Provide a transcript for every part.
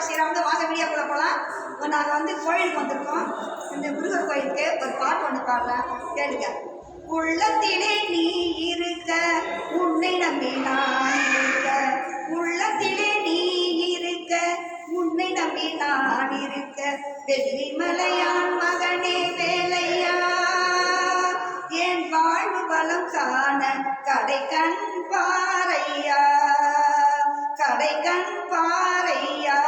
ஸ்ரீராம் வாங்க வீடியோக்குள்ள போகலாம். நாங்கள் வந்து கோயிலுக்கு வந்திருக்கோம். இந்த முருகர் கோயிலுக்கு ஒரு பாட்டு ஒன்று பாடுறேன், கேளுங்க. உள்ளத்திலே நீ இருக்க, உன்னை நம்பி நான் இருக்க. உள்ளத்திலே நீ இருக்க, உன்னை நம்பி நான் இருக்க. வெள்ளிமலையான் மகனே வேலையா, என் வாழ்வு பலம் காண கடைக்கண் பாறையா, கடைக்கண் பாறையா.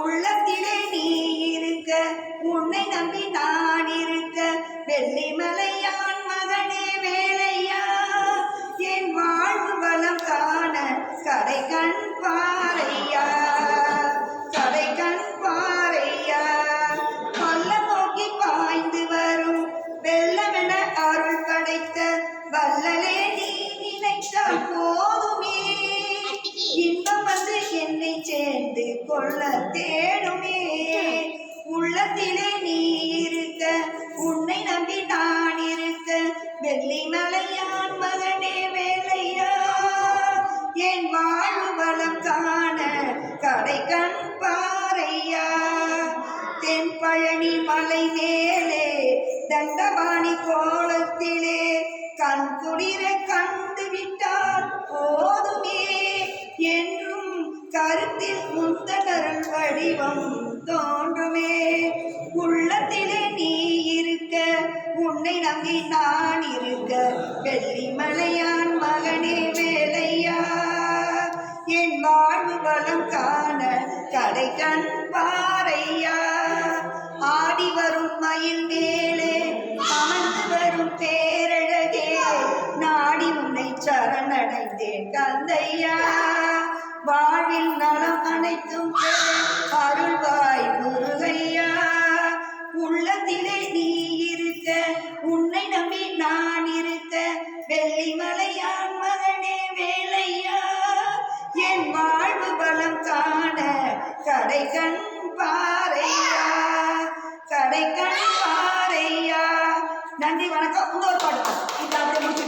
உள்ளத்திலே நீ இருக்க, உன்னை நம்பி நான் இருக்க. வெள்ளிமலையான் மகனே வேலையா, என் வாழ்வு பலம் காண கடைக்கண் பாறையா, கடைக்கண் பாறையா. பல்ல நோக்கி பாய்ந்து வரும் வெள்ளமென அருள் படைத்த வல்லலே நீ நினைத்தால் போதுமே. இன்பம் வந்து என்னை சேர்ந்து கொள்ள தேடுமே. உள்ளத்திலே நீ இருக்க, உன்னை நம்பி நான் இருக்க. வெள்ளிமலையான் மகனே வேலையா, என் வாழ்வு வளம் காண கடைக்கண் பாறையா. தென்பழனி மலை மேலே தண்டபாணி கோலத்திலே கண் குளிர கண்டு விட்டால் போதுமே. என்றும் கருத்தில் முந்தனருள் வடிவம் தோன்றுமே. உள்ளத்திலே நீ இருக்க, உன்னை நம்பி நான் இருக்க. வெள்ளிமலையான் மகனே வேலையா, என் வாழ்வு பலம் காண கடைக்கண் பாறையா. ஆடி வரும் மயில் மேலே அமர்ந்து வரும் பேரழகே, நாடி உன்னை சரணடைந்தேன் கந்தையா. வாழ்வில் நலம் அனைத்தும் அருள்வாய் முருகையா. உள்ளத்திலே நீ